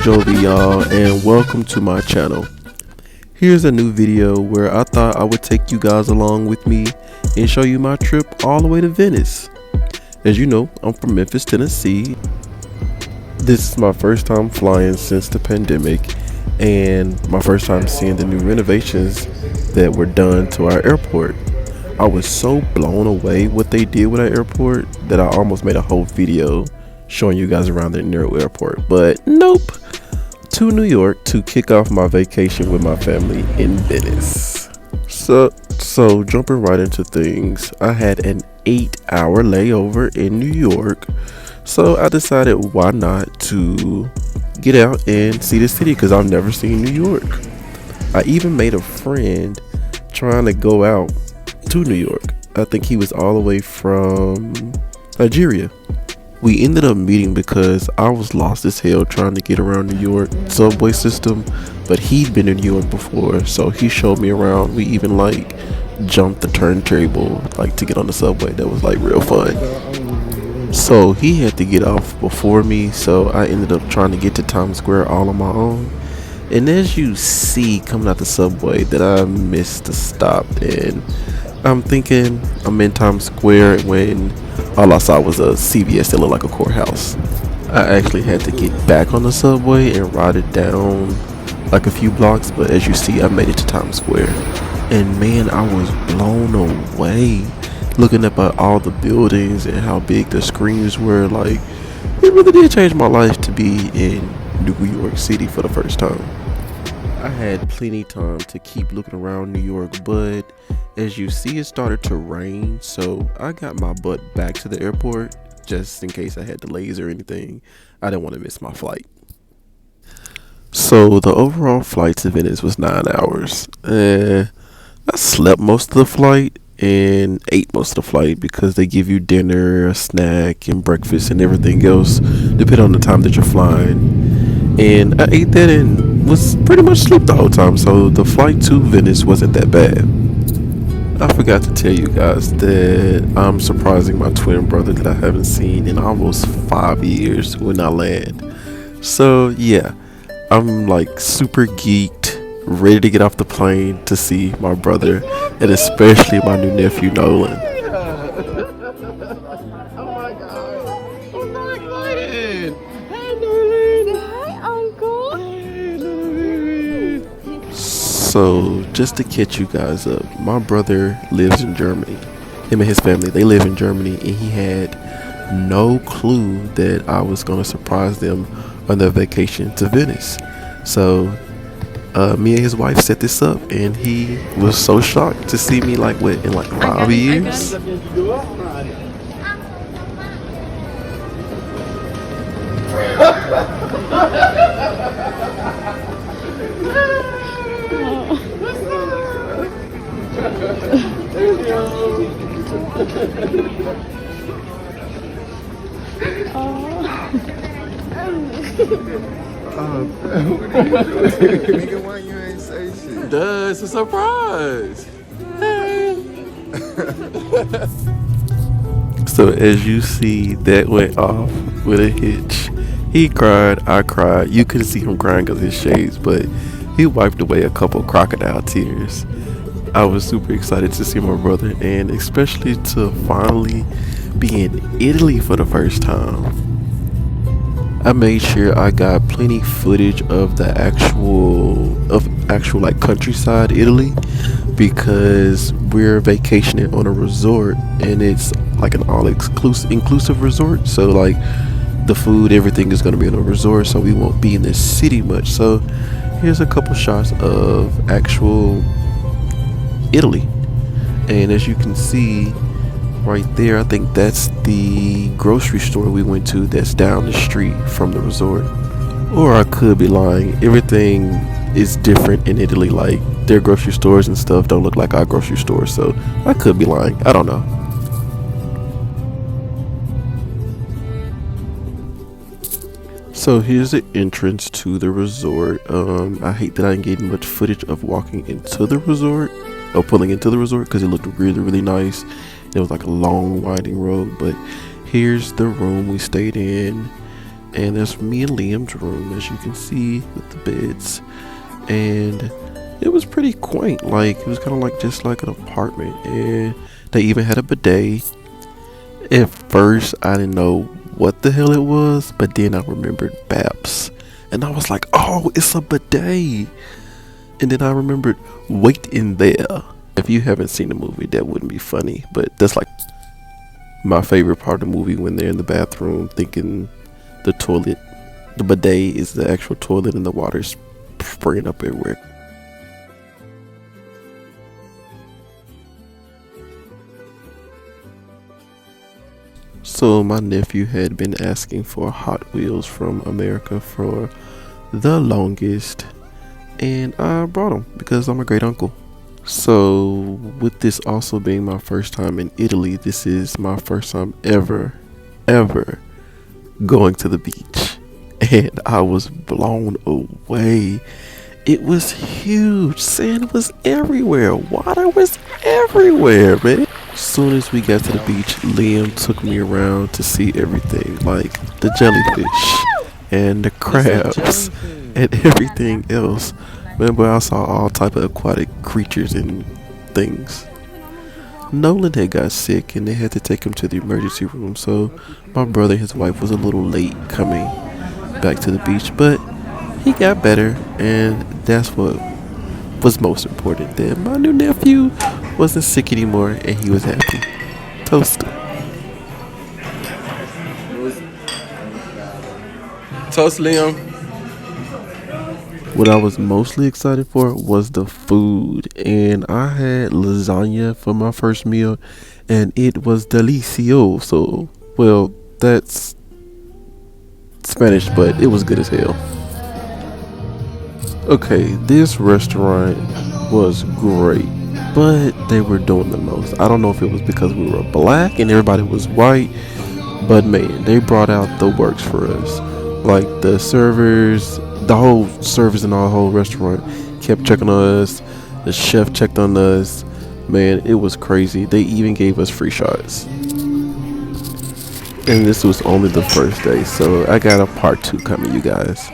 Jovi, y'all, and welcome to my channel. Here's a new video where I thought I would take you guys along with me and show you my trip all the way to Venice. As you know, I'm from Memphis, Tennessee. This is my first time flying since the pandemic and my first time seeing the new renovations that were done to our airport. I was so blown away what they did with our airport that I almost made a whole video showing you guys around the Nero airport, but nope. To New York to kick off my vacation with my family in Venice. So jumping right into things, I had an 8-hour layover in New York, so I decided why not to get out and see the city because I've never seen New York. I even made a friend trying to go out to New York. I think he was all the way from Nigeria. We ended up meeting because I was lost as hell trying to get around New York subway system, but he'd been in New York before, so he showed me around. We even jumped the turntable to get on the subway. That was real fun. So he had to get off before me, so I ended up trying to get to Times Square all on my own. And as you see coming out the subway that I missed the stop, and I'm thinking I'm in Times Square when all I saw was a CVS that looked like a courthouse. I actually had to get back on the subway and ride it down a few blocks, but as you see, I made it to Times Square. And man, I was blown away looking up at all the buildings and how big the screens were. It really did change my life to be in New York City for the first time. I had plenty time to keep looking around New York, but as you see, it started to rain, so I got my butt back to the airport just in case I had delays or anything. I didn't want to miss my flight. So the overall flight to Venice was 9 hours. I slept most of the flight and ate most of the flight because they give you dinner, a snack, and breakfast and everything else depending on the time that you're flying. And I ate that and was pretty much asleep the whole time, so the flight to Venice wasn't that bad. I forgot to tell you guys that I'm surprising my twin brother that I haven't seen in almost 5 years when I land. So yeah, I'm super geeked, ready to get off the plane to see my brother, and especially my new nephew Nolan. Oh my god, I'm so excited! Hey Nolan! Hi Uncle! Hey Nolan! So just to catch you guys up, my brother lives in Germany. Him and his family, they live in Germany, and he had no clue that I was going to surprise them on their vacation to Venice. So me and his wife set this up, and he was so shocked to see me in 5 years. Nigga, why you ain't say shit? Duh, it's a surprise. So as you see, that went off with a hitch. He cried, I cried. You couldn't see him crying because of his shades, but he wiped away a couple crocodile tears. I was super excited to see my brother, and especially to finally be in Italy for the first time. I made sure I got plenty footage of the actual countryside Italy, because we're vacationing on a resort and it's an all-inclusive resort. So the food, everything is going to be in a resort, so we won't be in the city much. So here's a couple shots of actual Italy, and as you can see right there, I think that's the grocery store we went to that's down the street from the resort. Or I could be lying. Everything is different in Italy. Their grocery stores and stuff don't look like our grocery stores, so I could be lying. I don't know. So here's the entrance to the resort. I hate that I didn't get much footage of walking into the resort or pulling into the resort because it looked really, really nice. It was a long winding road, but here's the room we stayed in, And that's me and Liam's room, as you can see, with the beds. And it was pretty quaint. Like, it was kind of like just like an apartment. And they even had a bidet. At first, I didn't know what the hell it was, but then I remembered Babs. And I was like, oh, it's a bidet. And then I remembered, wait in there. If you haven't seen the movie, that wouldn't be funny. But that's like my favorite part of the movie, when they're in the bathroom thinking the toilet, the bidet is the actual toilet and the water's spraying up everywhere. So my nephew had been asking for Hot Wheels from America for the longest, and I brought them because I'm a great uncle. So with this also being my first time in Italy, this is my first time ever going to the beach, and I was blown away. It was huge. Sand was everywhere. Water was everywhere, man. As soon as we got to the beach, Liam took me around to see everything, like the jellyfish and the crabs and everything else. Remember, I saw all type of aquatic creatures and things. Nolan had got sick and they had to take him to the emergency room, so my brother and his wife was a little late coming back to the beach, but he got better, and that's what was most important. That my new nephew wasn't sick anymore and he was happy. Toast. Toast, Liam. What I was mostly excited for was the food, and I had lasagna for my first meal, and it was delicioso. Well, that's Spanish, but it was good as hell. Okay, this restaurant was great, but they were doing the most. I don't know if it was because we were black and everybody was white, but man, they brought out the works for us. Like the servers, the whole service in our whole restaurant kept checking on us. The chef checked on us. Man, it was crazy. They even gave us free shots. And this was only the first day, so I got a part 2 coming, you guys.